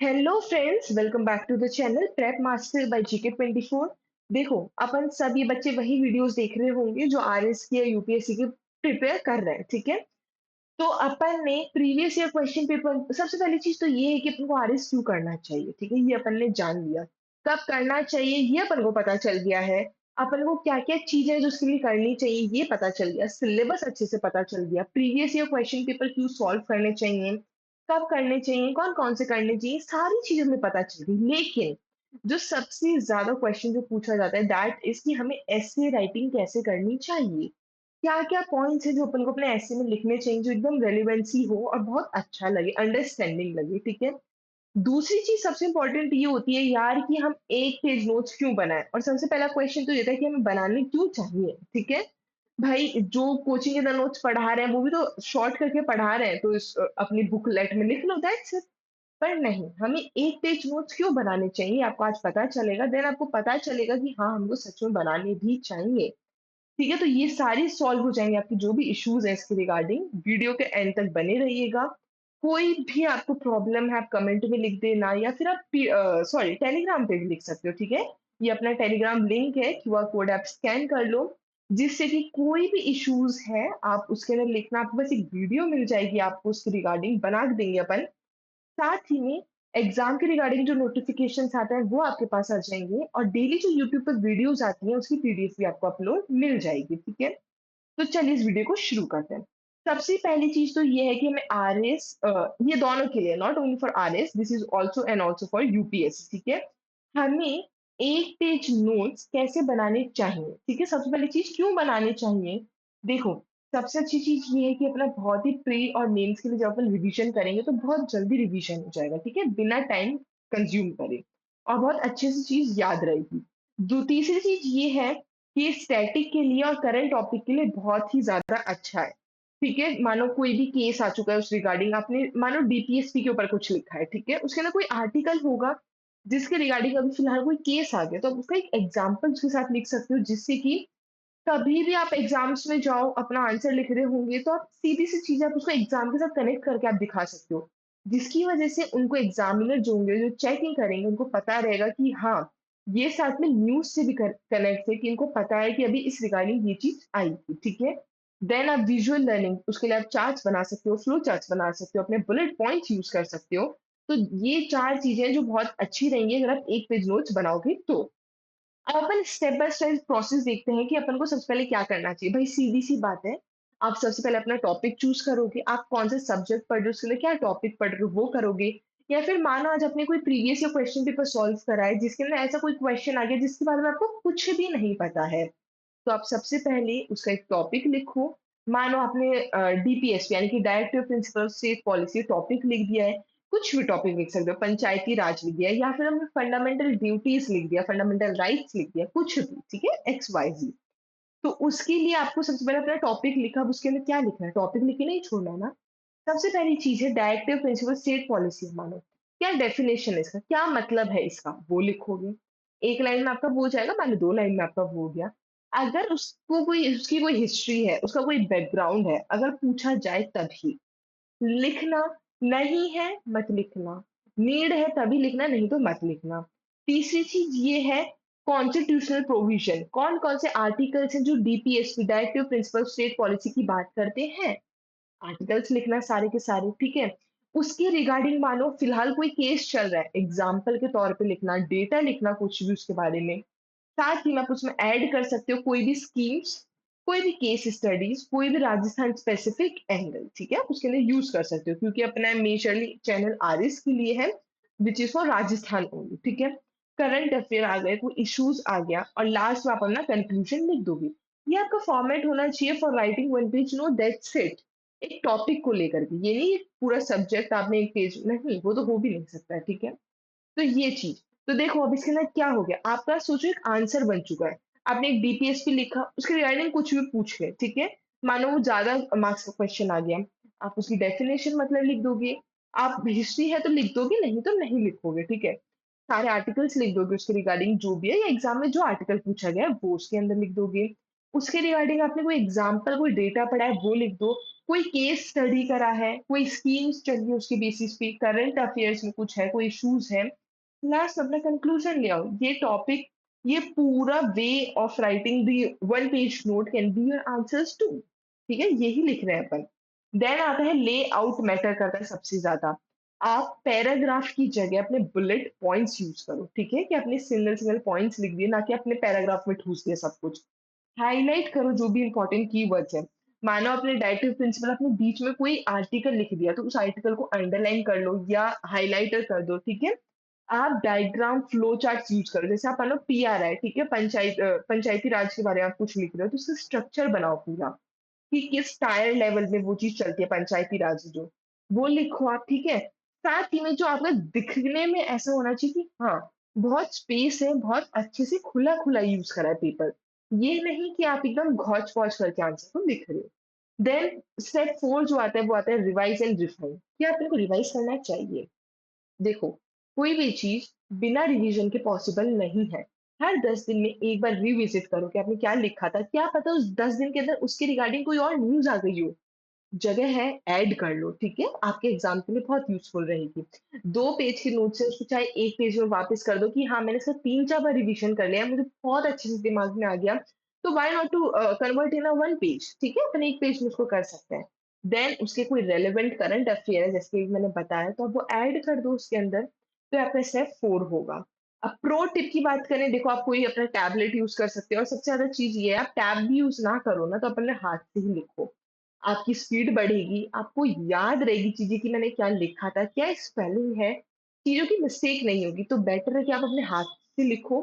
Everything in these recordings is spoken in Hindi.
Hello friends, welcome back to the channel prep master by GK 24। देखो, अपन सभी बच्चे वही वीडियोस देख रहे होंगे जो आरएस की या यूपीएससी की प्रिपेयर कर रहे हैं, ठीक है। तो अपन ने प्रीवियस ईयर क्वेश्चन पेपर, सबसे पहली चीज तो ये है कि अपन को आरएस क्यों करना चाहिए, ठीक है। ये अपन ने जान लिया। कब करना चाहिए ये अपन को पता चल गया है। अपन को क्या क्या चीजें जो उसके लिए करनी चाहिए ये पता चल गया, सिलेबस अच्छे से पता चल गया, प्रीवियस ईयर क्वेश्चन पेपर क्यों सॉल्व करने चाहिए, कब करने चाहिए, कौन कौन से करने चाहिए, सारी चीजें हमें पता चल गई। लेकिन जो सबसे ज्यादा क्वेश्चन जो पूछा जाता है दैट इज कि हमें ऐसे राइटिंग कैसे करनी चाहिए। क्या-क्या पॉइंट्स हैं जो अपन को अपने एसे में लिखने चाहिए जो एकदम रेलेवेंसी हो और बहुत अच्छा लगे, अंडरस्टैंडिंग लगे, ठीक है? दूसरी चीज़ सबसे इम्पोर्टेंट ये होती है यार कि हम एक पेज नोट्स क्यों बनाएँ? और सबसे पहला क्वेश्चन तो ये था कि हमें बनाने क्यों चाहिए, ठीक है? भाई जो कोचिंग के अंदर नोट्स पढ़ा रहे हैं वो भी तो शॉर्ट करके पढ़ा रहे हैं, तो अपनी बुकलेट में लिख लो दैट्स इट। पर नहीं, हमें एक पेज नोट्स क्यों बनाने चाहिए आपको आज पता चलेगा, देन आपको पता चलेगा कि हाँ, हमको सच में बनाने भी चाहिए। ठीक है, तो ये सारी सॉल्व हो जाएँगे आपके जो भी इश्यूज़ हैं इसके रिगार्डिंग, वीडियो के एंड तक बने रहिएगा। कोई भी आपको प्रॉब्लम है आप कमेंट में लिख देना या फिर आप सॉरी टेलीग्राम पे भी लिख सकते हो, ठीक है? ये अपना टेलीग्राम लिंक है, क्यूआर कोड आप स्कैन कर लो, जिससे कि कोई भी इश्यूज़ है आप उसके अंदर लिखना, आपको बस एक वीडियो मिल जाएगी, आपको उसके रिगार्डिंग बना के देंगे अपन। साथ ही में एग्ज़ाम के रिगार्डिंग जो नोटिफ़िकेशंस आते हैं, वो आपके पास आ जाएँगे और डेली जो यूट्यूब पे वीडियोज़ आती हैं, उसकी पीडीएफ भी आपको अपलोड मिल जाएगी, ठीक है? तो चलिए इस वीडियो को शुरू करते हैं। सबसे पहली चीज़ तो ये है कि हमें आरएस ये दोनों के लिए not only for RS, this is also and also for UPSC, ठीक है? हमें 1 पेज नोट्स कैसे बनाने चाहिए, ठीक है? सबसे पहली चीज़ क्यों बनाने चाहिए? देखो, सबसे अच्छी चीज़ ये है कि अपना बहुत ही प्री और मेंस के लिए जब अपन रिवीजन करेंगे तो बहुत जल्दी रिवीजन हो जाएगा, ठीक है? बिना टाइम कंज़्यूम करे और बहुत अच्छे से चीज़ याद रहेगी। तीसरी चीज़ ये है कि स्टैटिक के लिए और करंट टॉपिक के लिए बहुत ही ज़्यादा अच्छा है, ठीक है? मानो कोई भी केस आ चुका है उस रिगार्डिंग, आपने मानो डीपीएसपी के ऊपर कुछ लिखा है, ठीक है? उसके अंदर कोई आर्टिकल होगा जिसके रिगार्डिंग अभी फिलहाल कोई केस आ गया, तो आप उसका एक एग्ज़ाम्पल उसके साथ लिख सकते हो जिससे कि कभी भी आप एग्ज़ाम्स में जाओ, अपना आंसर लिख रहे होंगे तो आप सीधी-सी चीज़ें आप उसको एग्ज़ाम के साथ कनेक्ट करके आप दिखा सकते हो। जिसकी वज़ह से उनको एग्ज़ामिनर जो होंगे, जो चेकिंग करेंगे, उनको पता रहेगा कि हाँ, ये साथ में न्यूज़ से भी कनेक्ट है कि इनको पता है कि अभी इस रिगार्डिंग ये चीज़ आई थी, ठीक है? देन आप विज़ुअल लर्निंग उसके लिए आप चार्ट्स बना सकते हो, फ्लो चार्ट्स बना सकते हो, अपने बुलेट पॉइंट्स यूज़ कर सकते हो। तो ये 4 चीज़ें जो बहुत अच्छी रहेंगी अगर आप 1 पेज नोट्स बनाओगे तो। अब अपन स्टेप बाय स्टेप प्रोसेस देखते हैं कि अपन को सबसे पहले क्या करना चाहिए। भाई सीधी-सी बात है, आप सबसे पहले अपना टॉपिक चूज़ करोगे, आप कौन-सा सब्जेक्ट पढ़ रहे हो, उसके लिए क्या टॉपिक पढ़ रहे हो, वो करोगे। या फिर मानो आज आपने कोई previous year question paper solve करा है, जिसके अंदर ऐसा कोई क्वेश्चन आ गया जिसके बारे में आपको कुछ भी नहीं पता है। तो आप सबसे पहले उसका एक टॉपिक लिखो। मानो आपने डीपीएसपी यानी कि directive principle of state policy topic लिख दिया है, कुछ भी टॉपिक लिख सकते हो, पंचायती राज लिख दिया है या फिर हमने फंडामेंटल ड्यूटीज लिख दिया, फंडामेंटल राइट्स लिख दिया, कुछ भी, ठीक है? एक्स वाई जी। तो उसके लिए आपको सबसे पहले अपना टॉपिक लिखा, अब उसके अंदर क्या लिखना है? टॉपिक लिख के नहीं छोड़ना है ना। सबसे पहली चीज़ है डायरेक्टिव प्रिंसिपल स्टेट पॉलिसी मानो। क्या डेफिनेशन है इसका? क्या मतलब है इसका? वो लिखोगे। 1 लाइन में आपका वो हो जाएगा, मान लो 2 लाइन में आपका वो हो गया। अगर उसको कोई उसकी कोई हिस्ट्री है, उसका कोई बैकग्राउंड है, अगर पूछा जाए तभी। लिखना, नहीं है मत लिखना। नीड है तभी लिखना, नहीं तो मत लिखना। तीसरी चीज़ ये है कॉन्स्टिट्यूशनल प्रोविज़न। कौन-कौन से आर्टिकल्स हैं जो DPSP directive principle state policy की बात करते हैं? आर्टिकल्स लिखना सारे के सारे, ठीक है? उसके रिगार्डिंग मानो फिलहाल कोई केस चल रहा है, एग्ज़ाम्पल के तौर पे लिखना, डेटा लिखना कुछ भी उसके बारे में। साथ ही में आप उसमें ऐड कर सकते हो कोई भी स्कीम्स, कोई भी केस स्टडीज़, कोई भी राजस्थान स्पेसिफिक एंगल, ठीक है? आप उसके लिए यूज़ कर सकते हो क्योंकि अपना मेजरली चैनल आरएस के लिए है, which is for Rajasthan only, ठीक है? करंट अफेयर आ गए, कोई इश्यूज़ आ गया और लास्ट में आप अपना कंक्लूजन लिख दोगे। ये आपका फॉर्मेट होना चाहिए for writing one page note, that's it. एक टॉपिक को लेकर के, ये नहीं पूरा सब्जेक्ट आपने 1 पेज नहीं, वो तो हो भी नहीं सकता है, ठीक है? तो ये चीज़। तो देखो अब इसके अंदर क्या हो गया, आपका सोचो एक आंसर बन चुका है। आपने एक डीपीएसपी लिखा, उसके रिगार्डिंग कुछ भी पूछ गए, ठीक है? मानो वो ज़्यादा मार्क्स का क्वेश्चन आ गया, आप उसकी डेफिनिशन मतलब लिख दोगे, आप हिस्ट्री है तो लिख दोगे, नहीं तो नहीं लिखोगे, ठीक है? सारे आर्टिकल्स लिख दोगे उसके रिगार्डिंग जो भी है या एग्ज़ाम में जो आर्टिकल पूछा गया है वो उसके अंदर लिख दोगे। उसके रिगार्डिंग आपने कोई एग्ज़ाम्पल, कोई डेटा पढ़ा है वो लिख दो। कोई केस स्टडी करा है, कोई स्कीम्स चल रही है उसके बेसिस पे, करंट अफेयर्स में कुछ है, कोई इश्यूज़ है, लास्ट अपना कंक्लूजन ले आओ। ये टॉपिक, ये पूरा way of writing the one page note can be your answers to. ठीक है? यही लिख रहे हैं अपन। देन आता है लेआउट मैटर करता है सबसे ज़्यादा। आप पैराग्राफ की जगह अपने बुलेट पॉइंट्स यूज़ करो, ठीक है? कि अपने सिंगल-सिंगल पॉइंट्स लिख दिए, ना कि अपने पैराग्राफ में ठूस दिया सब कुछ। हाइलाइट करो जो भी इम्पोर्टेंट कीवर्ड्स हैं। मानो आपने डायरेक्टिव प्रिंसिपल अपने बीच में कोई आर्टिकल लिख दिया, तो उस आर्टिकल को अंडरलाइन कर लो या हाइलाइटर कर दो, ठीक है? आप डायग्राम फ्लो चार्ट्स यूज़ करो। जैसे आप मानो पीआर है, ठीक है? पंचायती राज के बारे में आप कुछ लिख रहे हो, तो उसका स्ट्रक्चर बनाओ पूरा, कि किस टायर लेवल में वो चीज़ चलती है पंचायती राज जो, वो लिखो आप, ठीक है? साथ ही में जो आपका दिखने में ऐसा होना चाहिए कि हाँ, बहुत स्पेस है, बहुत अच्छे से खुला-खुला यूज़ करा है पेपर। ये नहीं कि आप एकदम घौच-पौच करके आंसर को लिख रहे हो। देन स्टेप 4 जो आता है वो आता है रिवाइज़ एंड रिफाइन, कि आप इनको रिवाइज़ करना चाहिए। देखो, कोई भी चीज़ बिना रिवीजन के पॉसिबल नहीं है। हर 10 दिन में एक बार रिविज़िट करो कि आपने क्या लिखा था, क्या पता उस 10 दिन के अंदर उसके रिगार्डिंग कोई और न्यूज़ आ गई हो। जगह है, ऐड कर लो, ठीक है? आपके एग्ज़ाम के लिए बहुत यूज़फुल रहेगी। 2 पेज के नोट्स है, उसको चाहे 1 पेज में वापस कर दो कि हाँ, मैंने इसका 3-4 बार रिवीजन कर लिया, मुझे बहुत अच्छे से दिमाग में आ गया। तो why not to convert in a 1 page, ठीक है? अपन 1 पेज में उसको कर सकते हैं। देन उसके कोई रेलेवेंट करंट अफेयर है, जैसे कि मैंने बताया, तो आप वो ऐड कर दो उसके अंदर, तो आपका स्टेप 4 होगा। अब प्रो टिप की बात करें, देखो आप कोई अपना टैबलेट यूज़ कर सकते हो और सबसे ज़्यादा चीज़ ये है, आप टैब भी यूज़ ना करो ना, तो अपने हाथ से ही लिखो। आपकी स्पीड बढ़ेगी, आपको याद रहेगी चीज़ें कि मैंने क्या लिखा था, क्या स्पेलिंग है, चीज़ों की मिस्टेक नहीं होगी, तो बेटर है कि आप अपने हाथ से लिखो।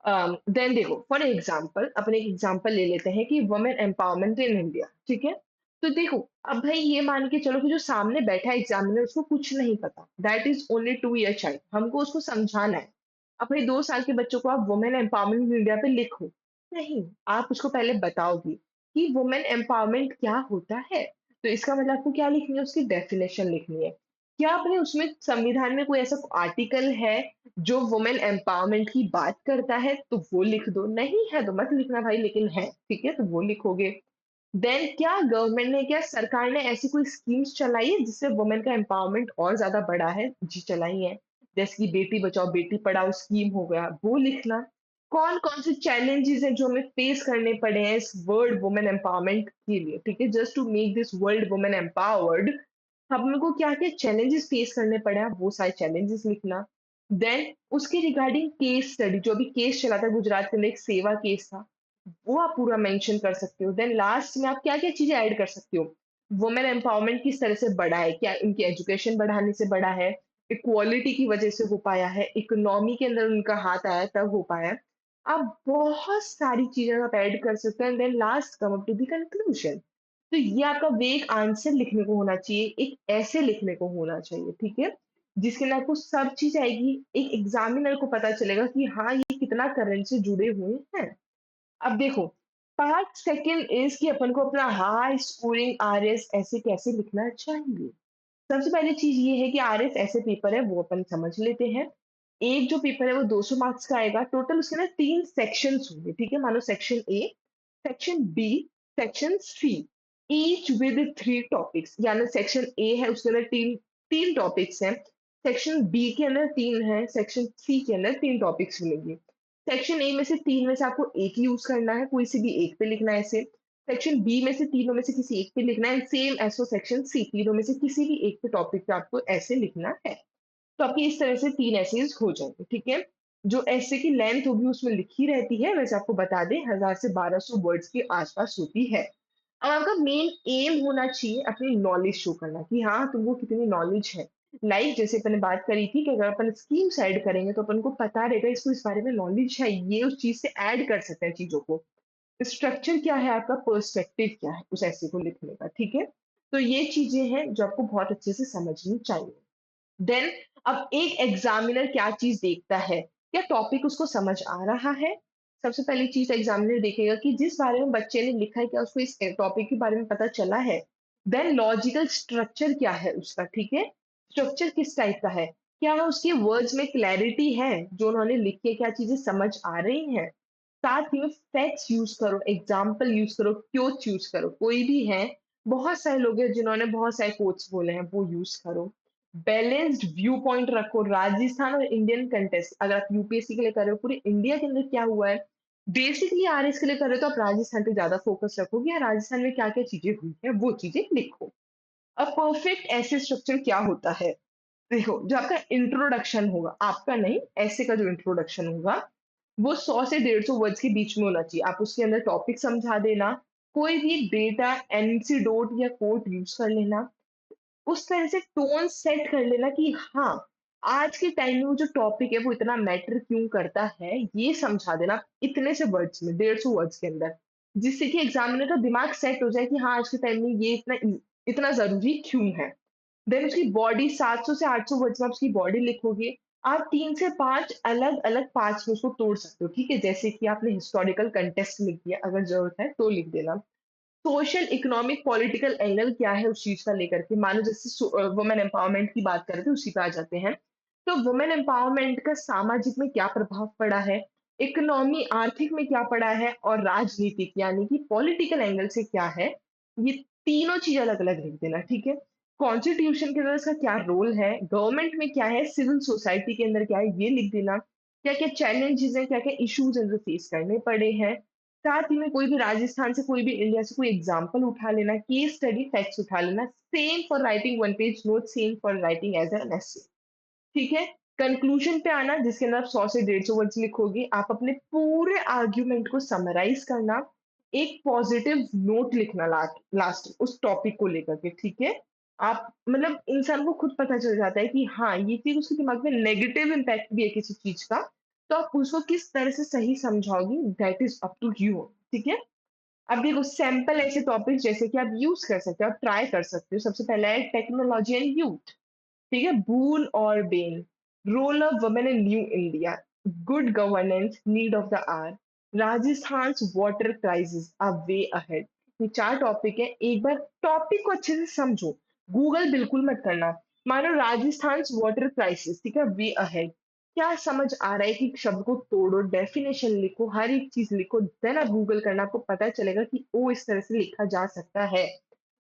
देन देखो फॉर एग्जांपल अपन एक एग्जांपल ले लेते हैं कि वुमेन एम्पावरमेंट इन इंडिया, ठीक है? तो देखो, अब भाई ये मान के चलो कि जो सामने बैठा है एग्जामिनर उसको कुछ नहीं पता, that is only 2 year child, हमको उसको समझाना है। अपने 2 साल के बच्चों को आप वुमेन एम्पावरमेंट इन इंडिया पे लिखो, नहीं, आप उसको पहले बताओगी कि वुमेन एम्पावरमेंट क्या होता है? तो इसका मतलब आपको क्या लिखनी है, उसकी डेफिनिशन लिखनी है। क्या आपने उसमें संविधान में कोई ऐसा आर्टिकल है जो वुमेन एम्पावरमेंट की बात करता है, तो वो लिख दो, नहीं है तो मत लिखना भाई, लेकिन है, ठीक है? तो वो लिखोगे। देन क्या गवर्नमेंट ने, क्या सरकार ने ऐसी कोई स्कीम्स चलाई है जिससे वुमेन का एम्पावरमेंट और ज़्यादा बढ़ा है? जी, चलाई हैं। जैसे कि बेटी बचाओ, बेटी पढ़ाओ स्कीम हो गया, वो लिखना। कौन-कौन से चैलेंजेज़ हैं जो हमें फेस करने पड़े हैं इस वर्ल्ड वुमेन एम्पावरमेंट के लिए, ठीक है? Just to make this world women empowered, हम लोग को क्या-क्या चैलेंजेस फेस करने पड़े हैं, वो सारे चैलेंजेस लिखना। देन उसके रिगार्डिंग केस स्टडी, जो अभी केस चला था गुजरात के अंदर, एक सेवा केस था, वो आप पूरा मेंशन कर सकते हो। देन लास्ट में आप क्या-क्या चीज़ें ऐड कर सकते हो। वुमेन एम्पावरमेंट किस तरह से बढ़ा है, क्या उनकी एजुकेशन बढ़ाने से बढ़ा है, इक्वालिटी की वजह से हो पाया है, इकोनॉमी के अंदर उनका हाथ आया तब हो पाया है। आप बहुत सारी चीज़ें आप ऐड कर सकते हो and then last come up to the conclusion. तो ये आपका वे एक आंसर लिखने को होना चाहिए, एक ऐसे लिखने को होना चाहिए, ठीक है? जिसके अंदर आपको सब चीज़ आएगी, एक एग्ज़ामिनर को पता चलेगा कि हाँ, ये कितना करंट से जुड़े हुए हैं। अब देखो, पार्ट सेकंड इज़ कि अपन को अपना हाई स्कोरिंग आरएस ऐसे कैसे लिखना चाहिए। सबसे पहली चीज़ ये है कि आरएस ऐसे पेपर है, वो अपन समझ लेते हैं। एक जो पेपर है वो 200 मार्क्स का आएगा, टोटल उसके ना 3 सेक्शंस होंगे, ठीक है? मानो section A, section B, section C, each with 3 topics, यानी सेक्शन ए है उसके अंदर 3 टॉपिक्स हैं, सेक्शन बी के अंदर 3 हैं, सेक्शन सी के अंदर 3 टॉपिक्स मिलेंगे। सेक्शन ए में से 3 में से आपको एक ही यूज़ करना है, कोई से भी एक पे लिखना है इसे। सेक्शन बी में से तीनों में से किसी एक पे लिखना है, same as for section C, तीनों में से किसी भी एक पे टॉपिक पे आपको ऐसे लिखना है। तो आपकी इस तरह से 3 एसेज़ हो जाएँगे, ठीक है? जो एसे की लेंथ होगी उसमें लिखी रहती है, वैसे आपको बता दें 1000 से 1200 वर्ड्स के आस-पास होती है। अब आपका मेन एम होना चाहिए अपनी नॉलेज शो करना कि हाँ, तुमको कितनी नॉलेज है। लाइक जैसे अपन ने बात करी थी कि अगर अपन स्कीम्स ऐड करेंगे तो अपन को पता रहेगा इसको इस बारे में नॉलेज है, ये उस चीज़ से ऐड कर सकते हैं चीज़ों को। स्ट्रक्चर क्या है आपका, पर्सपेक्टिव क्या है उस ऐसे को लिखने का, ठीक है? तो ये चीज़ें हैं जो आपको बहुत अच्छे से समझनी चाहिए। देन अब एक एग्जामिनर क्या चीज़ देखता है? क्या टॉपिक उसको समझ आ रहा है? सबसे पहली चीज़ एग्जामिनर देखेगा कि जिस बारे में बच्चे ने लिखा है, क्या उसको इस टॉपिक के बारे में पता चला है? देन लॉजिकल स्ट्रक्चर क्या है उसका, ठीक है? स्ट्रक्चर किस टाइप का है? क्या उसके वर्ड्स में क्लैरिटी है? जो उन्होंने लिखी है, क्या चीज़ें समझ आ रही हैं? साथ ही में फैक्ट्स यूज़ करो, एग्ज़ाम्पल यूज़ करो, क्योट्स यूज़ करो, कोई भी है बहुत सारे लोग हैं जिन्होंने बहुत सारे कोट्स बोले हैं, वो यूज़ करो। बैलेंस्ड व्यू पॉइंट रखो, राजस्थान और इंडियन कंटेस्ट अगर आप यूपीएससी के लिए कर रहे हो, पूरे इंडिया के अंदर क्या हुआ है, बेसिकली आरएस के लिए कर रहे हो तो आप राजस्थान पे ज़्यादा फोकस रखोगे या राजस्थान में क्या-क्या चीज़ें हुई हैं, वो चीज़ें लिखो। अब परफेक्ट ऐसे स्ट्रक्चर क्या होता है? देखो, जो आपका इंट्रोडक्शन होगा, आपका नहीं, ऐसे का जो इंट्रोडक्शन होगा, वो 100 से 150 वर्ड्स के बीच में होना चाहिए। आप उसके अंदर टॉपिक समझा देना, कोई भी डेटा, एनसीडोट या कोट यूज़ कर लेना। उस तरह से टोन सेट कर लेना कि हाँ, आज के टाइम में वो जो टॉपिक है वो इतना मैटर क्यों करता है, ये समझा देना इतने से वर्ड्स में, 150 वर्ड्स के अंदर। जिससे कि एग्ज़ामिनर का दिमाग सेट हो जाए कि हाँ, आज के टाइम में ये इतना ज़रूरी क्यों है। देन उसकी बॉडी 700 से 800 वर्ड्स में आप उसकी बॉडी लिखोगे। आप 3 से 5 अलग-अलग पार्ट्स में उसको तोड़ सकते हो, ठीक है? जैसे कि आपने हिस्टोरिकल कॉन्टेक्स्ट लिख दिया, अगर ज़रूरत है तो लिख देना। सोशल, इकोनॉमिक, पॉलिटिकल एंगल क्या है उस चीज़ का लेकर के, मानो जैसे वुमेन एम्पावरमेंट की बात कर रहे थे, उसी पे आ जाते हैं। तो वुमेन एम्पावरमेंट का सामाजिक में क्या प्रभाव पड़ा है, इकोनॉमी, आर्थिक में क्या पड़ा है और राजनीतिक यानी कि पॉलिटिकल एंगल से क्या है, ये तीनों चीज़ अलग-अलग लिख देना, ठीक है? कॉन्स्टिट्यूशन के अंदर इसका क्या रोल है, गवर्नमेंट में क्या है, सिविल सोसाइटी के अंदर क्या है, ये लिख देना। क्या-क्या चैलेंजेज़ हैं, क्या-क्या इश्यूज़ हैं जो फेस करने पड़े हैं। साथ ही में कोई भी राजस्थान से, कोई भी इंडिया से कोई एग्जाम्पल उठा लेना, केस स्टडी फैक्ट्स उठा लेना, same for writing one page note, same for writing as an essay, ठीक है? कंक्लूजन पे आना जिसके अंदर आप 100 से 150 वर्ड्स लिखोगे, आप अपने पूरे आर्गुमेंट को समराइज करना, एक पॉजिटिव नोट लिखना लास्ट उस टॉपिक को लेकर के, ठीक है? आप मतलब इंसान को खुद पता चल जाता है कि हाँ, ये चीज़ उसके दिमाग में नेगेटिव इम्पैक्ट भी है किसी चीज़ का, तो आप उसको किस तरह से सही समझाओगी, that is up to you, ठीक है? अब देखो, सैंपल ऐसे टॉपिक जैसे कि आप यूज़ कर सकते हो, आप ट्राई कर सकते हो। सबसे पहला है टेक्नोलॉजी एंड यूथ, ठीक है? बून और bane, role of women in new India, good governance, need of the hour, Rajasthan's water crisis, a way ahead. ये 4 टॉपिक है। एक बार टॉपिक को अच्छे से समझो, गूगल बिल्कुल मत करना। मानो राजस्थान्स वाटर क्राइसिस, ठीक है? वे अहेड, क्या समझ आ रहा है कि शब्द को तोड़ो, डेफिनेशन लिखो, हर एक चीज़ लिखो, देन आप गूगल करना, आपको पता चलेगा कि ओह! इस तरह से लिखा जा सकता है।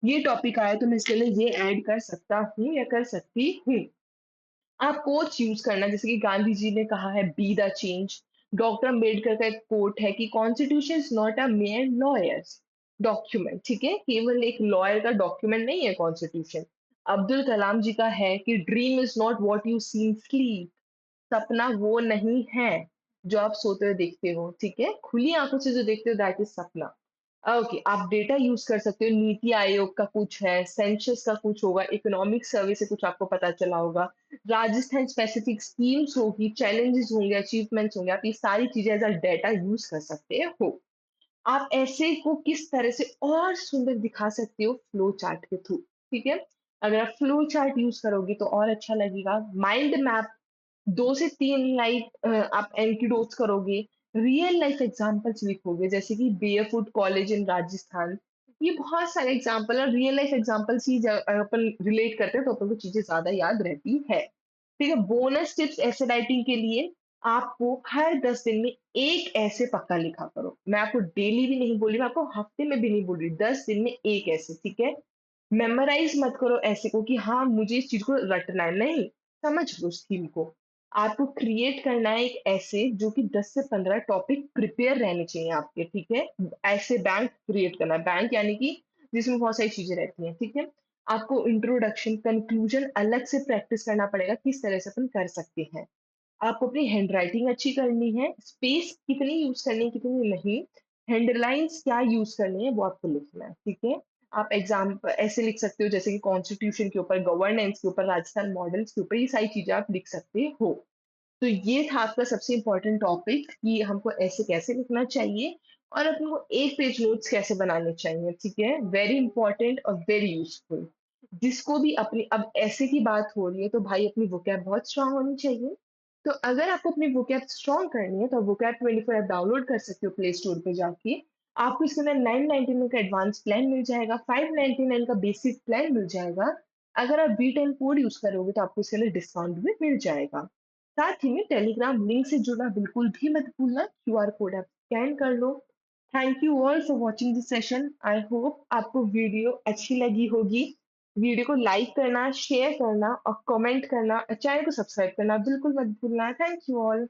ये टॉपिक आया तो मैं इसके लिए ये ऐड कर सकता हूँ या कर सकती हूँ। आप कोट्स यूज़ करना, जैसे कि गांधी जी ने कहा है, be the change. Doctor Ambedkar का एक कोट है कि constitution is not a mayor lawyers document, ठीक है? केवल एक लॉयर का डॉक्यूमेंट नहीं है कॉन्स्टिट्यूशन। अब्दुल कलाम जी का है कि dream is not what you see in sleep, सपना वो नहीं है जो आप सोते हुए देखते हो, ठीक है? खुली आँखों से जो देखते हो, दैट इज़ सपना। ओके, आप डेटा यूज़ कर सकते हो, नीति आयोग का कुछ है, सेंसस का कुछ होगा, इकोनॉमिक सर्वे से कुछ आपको पता चला होगा, राजस्थान स्पेसिफिक स्कीम्स होगी, चैलेंजेस होंगे, अचीवमेंट्स होंगे, आप ये सारी चीज़ें एज़ अ डेटा यूज़ कर सकते हो। आप ऐसे को किस तरह से और सुंदर दिखा सकते हो, फ्लो चार्ट के थ्रू, ठीक है? अगर आप फ्लो चार्ट यूज़ करोगे तो और अच्छा लगेगा। माइंड मैप 2 से 3 आप एंटीडोट्स करोगे, रियल लाइफ एग्ज़ाम्पल्स लिखोगे, जैसे कि बेयरफुट कॉलेज इन राजस्थान। ये बहुत सारे एग्ज़ाम्पल और रियल लाइफ एग्ज़ाम्पल्स ही अपन रिलेट करते हैं तो अपन को चीज़ें ज़्यादा याद रहती है। ठीक है? बोनस टिप्स ऐसे राइटिंग के लिए, आपको हर 10 दिन में 1 ऐसे पक्का लिखा करो। मैं आपको डेली भी नहीं बोल रही, मैं आपको हफ्ते में भी नहीं बोल रही, 10 दिन में 1 ऐसे, ठीक है? मेमोराइज़ मत करो ऐसे को कि हाँ, मुझे इस चीज़ को रटना है, नहीं, समझ लो उस थीम को। आपको क्रिएट करना है एक ऐसे जो कि 10 से 15 टॉपिक प्रिपेयर रहने चाहिए आपके, ठीक है? ऐसे बैंक क्रिएट करना है, बैंक यानी कि जिसमें बहुत सारी चीज़ें रहती हैं, ठीक है? आपको इंट्रोडक्शन, कंक्लूजन अलग से प्रैक्टिस करना पड़ेगा, किस तरह से अपन कर सकते हैं। आपको अपनी हैंडराइटिंग अच्छी करनी है, स्पेस कितनी यूज़ करनी है, कितनी नहीं, हेडलाइन्स क्या यूज़ करनी है, वो आपको लिखना है, ठीक है? आप एग्ज़ाम ऐसे लिख सकते हो जैसे कि कॉन्स्टिट्यूशन के ऊपर, गवर्नेंस के ऊपर, राजस्थान मॉडल्स के ऊपर, ये सारी चीज़ें आप लिख सकते हो। तो ये था आपका सबसे इम्पोर्टेंट टॉपिक कि हमको ऐसे कैसे लिखना चाहिए और अपने को 1 पेज नोट्स कैसे बनाने चाहिए, ठीक है? वेरी इम्पोर्टेंट और वेरी यूज़फुल। जिसको भी अपनी अब ऐसे की बात हो रही है तो भाई अपनी वोकैब बहुत स्ट्रॉन्ग होनी चाहिए। तो अगर आपको अपनी वोकैब स्ट्रॉन्ग करनी है तो वोकैब 24 ऐप डाउनलोड कर सकते हो प्ले स्टोर पे जाके। आपको इसके अंदर 999 का एडवांस प्लान मिल जाएगा, 599 का बेसिक प्लान मिल जाएगा। अगर आप B10 कोड यूज़ करोगे तो आपको इसके अंदर डिस्काउंट भी मिल जाएगा। साथ ही में टेलीग्राम लिंक से जुड़ना बिल्कुल भी मत भूलना, क्यूआर कोड आप स्कैन कर लो, thank you all for watching this session. I hope आपको वीडियो अच्छी लगी होगी। वीडियो को लाइक करना, शेयर करना और कमेंट करना और चैनल को सब्सक्राइब करना बिल्कुल मत भूलना। Thank you all.